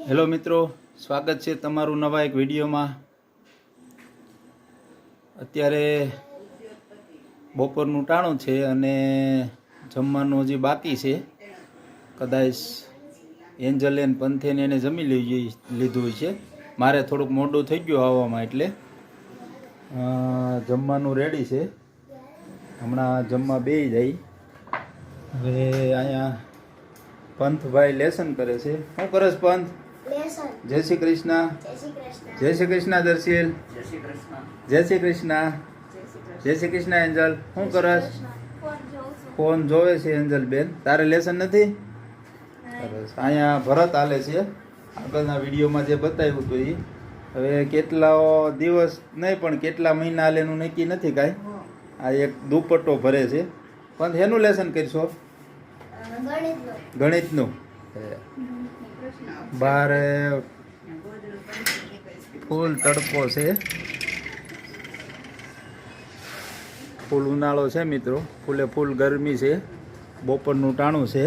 Hello મિત્રો, સ્વાગત છે તમારું નવા એક વિડીયોમાં। અત્યારે બપોરનું ટાણું છે અને જમવાનું હજી બાકી છે। કદાચ એન્જલ એન પંથેને એને જમી લીધું છે। મારે થોડુંક મોડું થઈ ગયું આવવામાં, એટલે જમવાનું રેડી છે। હમણાં જમવા બેસી જાય। હવે અહીંયા પંથભાઈ લેસન કરે છે। શું કરે છે પંથ? જય શ્રી કૃષ્ણ। જય શ્રી કૃષ્ણ દર્શીલ। જય શ્રી કૃષ્ણ। જય શ્રી કૃષ્ણ એન્જલ। શું કરસ? ફોન જોવે છે એન્જલ બેન। તારે લેસન નથી? સરસ। અહીંયા ભરત હાલે છે, આગળના વિડીયોમાં જે બતાવ્યું હતું એ। હવે કેટલા દિવસ નહીં પણ કેટલા મહિના હાલે એનું નક્કી નથી કાંઈ। આ એક દુપટ્ટો ભરે છે। પણ એનું લેસન કરશો? ગણિતનું। બહાર ફૂલ તડકો છે, ફૂલ ઉનાળો છે મિત્રો, ફૂલે ફૂલ ગરમી છે। બપોરનું ટાણું છે।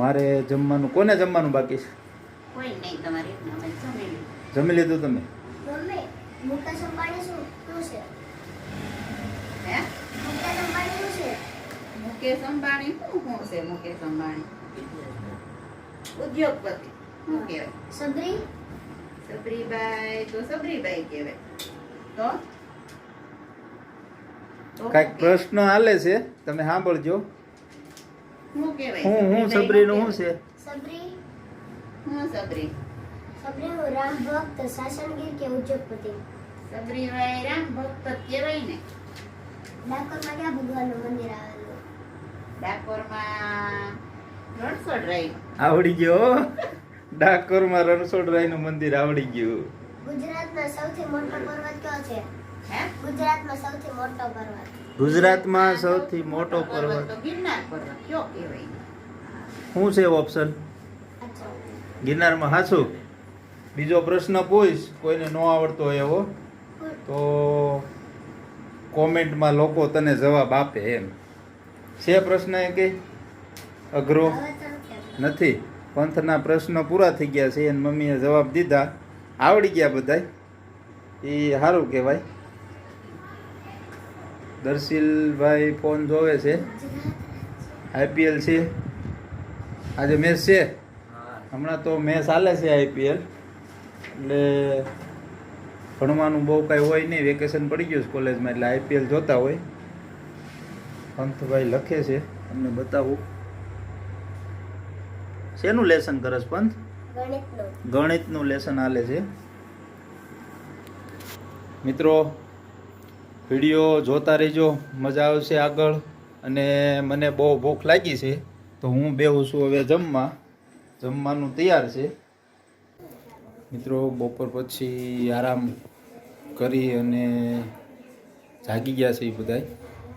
મારે જમવાનું, કોને જમવાનું બાકી છે? જમી લીધું તમે? મુકેશ અંબાણી શું છે? મુકેશ અંબાણી ઉદ્યોગપતિ શું કહેવાય? સબરીબાઈ તો સબરીબાઈ કહેવાય। તો કાંઈક પ્રશ્ન હાલે છે, તમે સાંભળજો। શું કહેવાય? હું સબરીનું શું છે? સબરી રામ ભક્ત, શાસનગીર કે ઉદ્યોગપતિ? સબરીબાઈ રામ ભક્ત કહેવાય ને। ડાકોરમાં ક્યાં ભગવાનનું મંદિર આવેલું? ડાકોરમાં રણછોડરાય। આવડી ગયો। ડાકોરમાં રણછોડરાયનું મંદિર આવડી ગયું। ગુજરાતમાં સૌથી મોટો પર્વત કયો છે? હે? ગુજરાતમાં સૌથી મોટો પર્વત? ગુજરાતમાં સૌથી મોટો પર્વત તો ગિરનાર પર્વત કયો કહેવાય? શું છે ઓપ્શન? અચ્છા, ગિરનારમાં હાચું? બીજો પ્રશ્ન પૂછ, કોઈને ન આવડતો હોય એવો તો કોમેન્ટમાં લોકો તને જવાબ આપે એમ છે। પ્રશ્ન એ કે અઘરો નથી? પંથના પ્રશ્ન પૂરા થઈ ગયા છે, એની મમ્મીએ જવાબ દીધા, આવડી ગયા બધાય, એ સારું કહેવાય। દર્શીલભાઈ ફોન જોવે છે। આઈપીએલ છે આજે, મેચ છે હમણાં તો, મેચ હાલે છે આઈપીએલ, એટલે ભણવાનું બહુ કાંઈ હોય નહીં, વેકેશન પડી ગયું છે કોલેજમાં, એટલે આઈપીએલ જોતા હોય। પંથભાઈ લખે છે, તમને બતાવું। શેનું લેસન કરસ પંથ? ગણિતનું લેસન હાલે છે મિત્રો। વિડીયો જોતા રહેજો, મજા આવશે આગળ। અને મને બહુ ભૂખ લાગી છે તો હું બેહું છું હવે જમવા। જમવાનું તૈયાર છે મિત્રો। બપોર પછી આરામ કરી અને જાગી ગયા છે એ બધાય।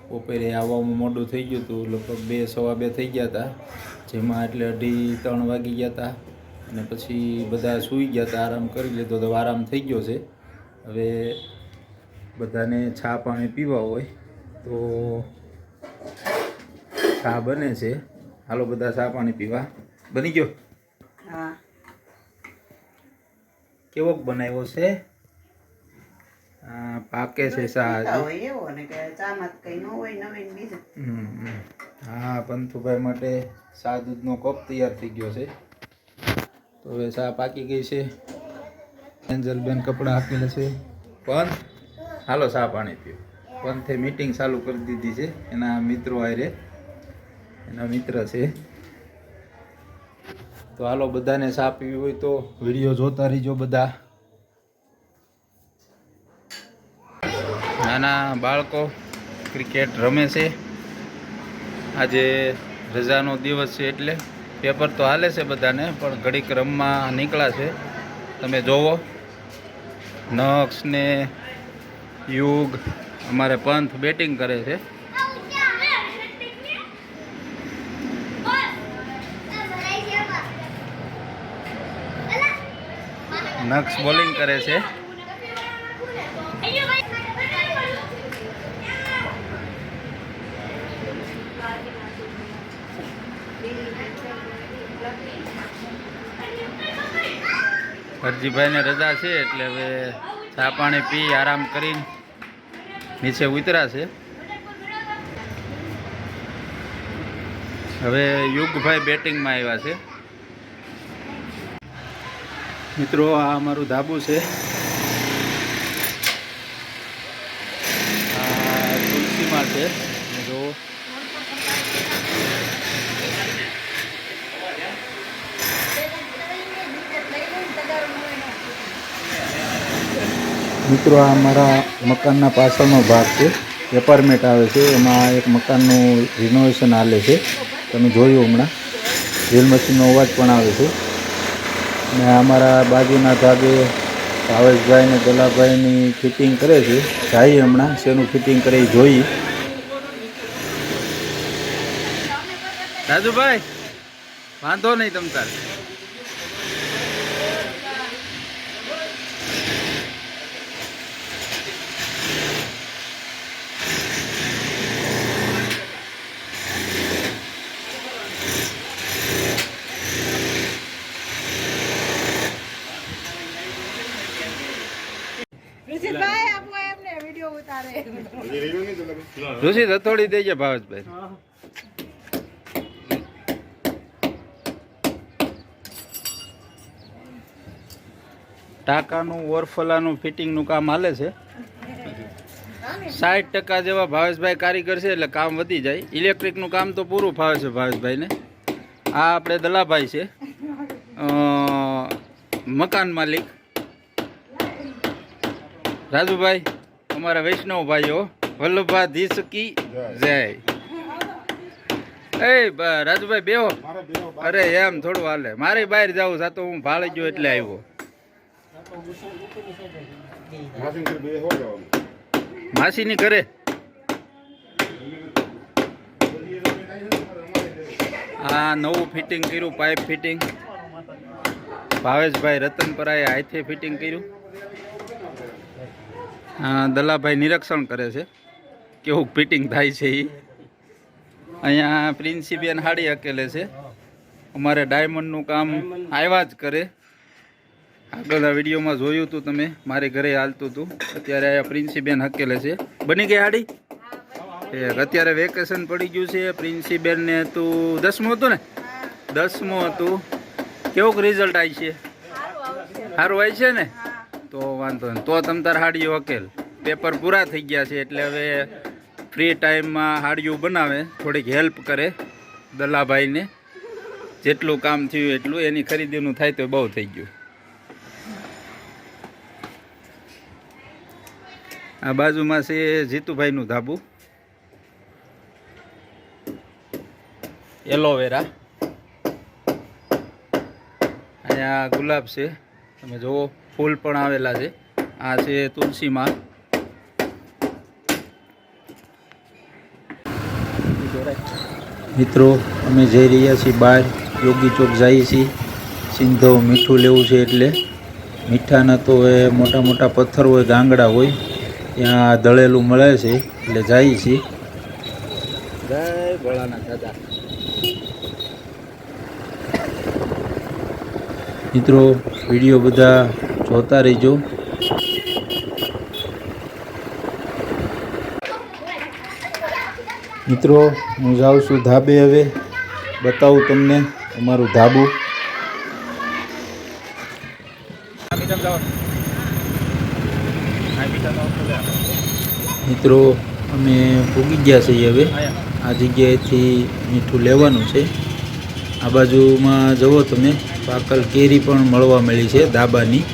બપોરે આવવામાં મોડું થઈ ગયું હતું, લગભગ 2 સવા 2 થઈ ગયા હતા, જેમાં એટલે 2:30 વાગી ગયા હતા। અને પછી બધા સૂઈ ગયા હતા, આરામ કરી લીધો તો આરામ થઈ ગયો છે। હવે બધાને ચા પાણી પીવા હોય તો ચા બને છે, હાલો બધા ચા પાણી પીવા। બની ગયો? હા। કેવોક બનાવ્યો છે? પાકે છે ચા હજી। એવો ને કે ચામાં કઈ ન હોય નવીન બીજું। હા, પંથુભાઈ માટે ચા દૂધનો કપ તૈયાર થઈ ગયો છે, તો હવે ચા પાકી ગઈ છે। એન્જલબેન કપડાં આપેલા છે। પંથ હાલો ચા પાણી પીઓ। પંથે મીટિંગ ચાલુ કરી દીધી છે, એના મિત્રો હારે, એના મિત્ર છે, તો હાલો બધાને ચા પીવી હોય તો વિડીયો જોતા રહીજો બધા। નાના બાળકો ક્રિકેટ રમે છે। આજે રજાનો દિવસ છે એટલે પેપર તો હાલે છે બધાને, પણ ઘડીક રમવા નીકળ્યા છે। તમે જોવો, નક્ષ ને યુગ, અમારે પંથ બેટિંગ કરે છે। નક્ષ બોલિંગ કરે છે। હરજીભાઈને રજા છે એટલે હવે ચા પાણી પી આરામ કરીને નીચે ઉતર્યા છે. હવે યુગભાઈ બેટિંગમાં આવ્યા છે. મિત્રો આ અમારું ધાબુ છે. આ તુલસીમાં છે જો. મિત્રો આ અમારા મકાનના પાછળનો ભાગ છે. એપાર્ટમેન્ટ આવે છે, એમાં એક મકાનનું રિનોવેશન હાલે છે. તમે જોયું હમણાં ડ્રીલ મશીનનો અવાજ પણ આવે છે. અને અમારા બાજુના ધાબે ભાવેશભાઈ ને દલાભાઈની ફિટિંગ કરે છે. જઈએ હમણાં શેનું ફિટિંગ કરે એ જોઈએ. રાજુભાઈ વાંધો નહીં તમ તાર. ઋષિ હથોડી દેજે ભાવેશભાઈ. ટાંકાનું ઓરફલાનું ફિટિંગનું કામ હાલે છે. 60% જેવા ભાવેશભાઈ કારીગર છે એટલે કામ વધી જાય. ઇલેક્ટ્રિકનું કામ તો પૂરું ફાવે છે ભાવેશભાઈને. આ આપણે દલાભાઈ છે, મકાન માલિક. રાજુભાઈ અમારા વૈષ્ણવ ભાઈઓ, વલ્લભાધીશ કી જય. એ રાજુભાઈ બેહો. અરે એમ થોડું હાલે, મારે બહાર જવું છે તો હું ભાળી ગયો એટલે આવ્યો. માસીની ઘરે આ નવું ફિટિંગ કર્યું, પાઇપ ફિટિંગ. ભાવેશભાઈ રતનપરાએ હાથે ફિટિંગ કર્યું. દલાભાઈ નિરીક્ષણ કરે છે કેવું ફિટિંગ થાય છે એ. અહીંયા પ્રિન્સીબેન હાડી અકેલે છે. અમારે ડાયમંડનું કામ આવ્યા જ કરે. આગળના વિડીયોમાં જોયું હતું તમે, મારી ઘરે હાલતું હતું. અત્યારે અહીંયા પ્રિન્સીબેન હકેલે છે. બની ગઈ હાડી? અત્યારે વેકેશન પડી ગયું છે. પ્રિન્સીબેનને તું 10મું હતું ને? 10મું હતું. કેવું રિઝલ્ટ આવી છે? સારું આવી છે ને? તો વાંધો નહીં. તો તમ તાર હાડીઓ હકેલ. પેપર પૂરા થઈ ગયા છે એટલે હવે ફ્રી ટાઈમમાં હાડીઓ બનાવે, થોડીક હેલ્પ કરે દલાભાઈને. જેટલું કામ થયું એટલું, એની ખરીદીનું થાય તો બહુ થઈ ગયું. આ બાજુમાં છે જીતુભાઈનું ધાબુ. એલોવેરા. અહીંયા ગુલાબ છે, તમે જુઓ ફૂલ પણ આવેલા છે. આ છે તુલસીમાં. મિત્રો અમે જઈ રહ્યા છીએ બહાર, યોગી ચોક જઈએ છીએ. સિંધવ મીઠું લેવું છે એટલે મીઠાના તો એ મોટા મોટા પથ્થર હોય, ગાંગડા હોય, ત્યાં દળેલું મળે છે એટલે જઈએ છીએ. જય ભોળાનાથ દાદા. મિત્રો વિડીયો બધા જોતા રહેજો. મિત્રો હું જાઉં છું ધાબે. હવે બતાવું તમને અમારું ધાબુ. મિત્રો અમે પૂગી ગયા છીએ. હવે આ જગ્યાએથી મીઠું લેવાનું છે. આ બાજુમાં જુઓ તમે, પાકલ કેરી પણ મળવા મળી છે ધાબાની.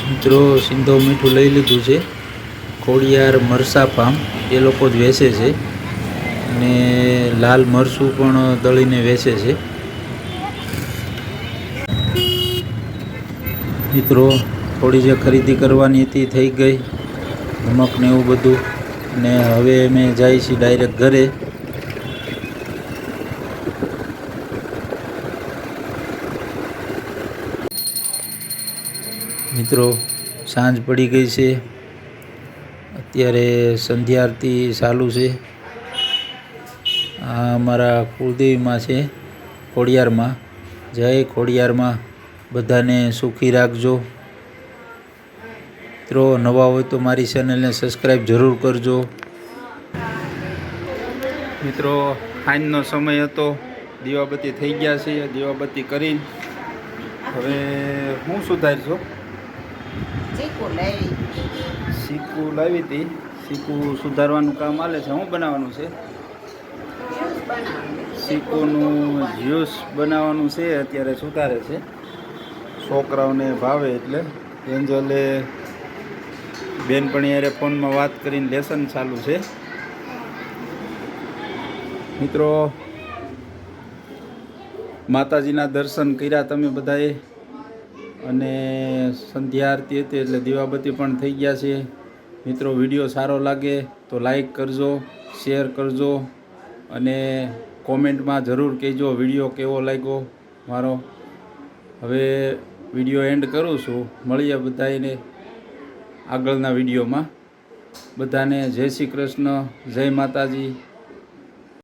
મિત્રો સિંધવ મીઠું લઈ લીધું છે. ખોડિયાર મરસા ફાર્મ એ લોકો જ વેચે છે. અને લાલ મરચું પણ દળીને વેચે છે. મિત્રો થોડી જે ખરીદી કરવાની હતી થઈ ગઈ, નમક ને એવું બધું. અને હવે અમે જઈએ છીએ ડાયરેક્ટ ઘરે. મિત્રો સાંજ પડી ગઈ છે. અત્યારે સંધ્યા આરતી ચાલુ છે. આ અમારા કુળદેવીમાં છે ખોડિયારમાં. જય ખોડિયારમાં. બધાને સુખી રાખજો. મિત્રો નવા હોય તો મારી ચેનલને સબસ્ક્રાઈબ જરૂર કરજો. મિત્રો સાંજનો સમય હતો, દીવાબત્તી થઈ ગયા છે. દીવાબત્તી કરીને હવે હું સુધારશો. ચીકુ લઈ શીકુ લાવી હતી. શીકુ સુધારવાનું કામ હાલે છે. શું બનાવવાનું છે? જ્યુસ બનાવવાનું. શીકુનું જ્યુસ બનાવવાનું છે. અત્યારે સુધારે છે. છોકરાઓને ભાવે એટલે એન્જલે બેનપણી હારે ફોનમાં વાત કરીને લેસન ચાલુ છે. મિત્રો માતાજીના દર્શન કર્યા તમે બધાએ, અને સંધ્યા આરતી હતી એટલે દીવાબત્તી પણ થઈ ગયા છે. મિત્રો વિડીયો સારો લાગે તો લાઈક કરજો, શેર કરજો અને કોમેન્ટમાં જરૂર કહેજો વિડીયો કેવો લાગ્યો મારો. હવે વિડીયો એન્ડ કરું છું. મળીએ બધાને આગળના વિડીયોમાં. બધાને જય શ્રી કૃષ્ણ, જય માતાજી.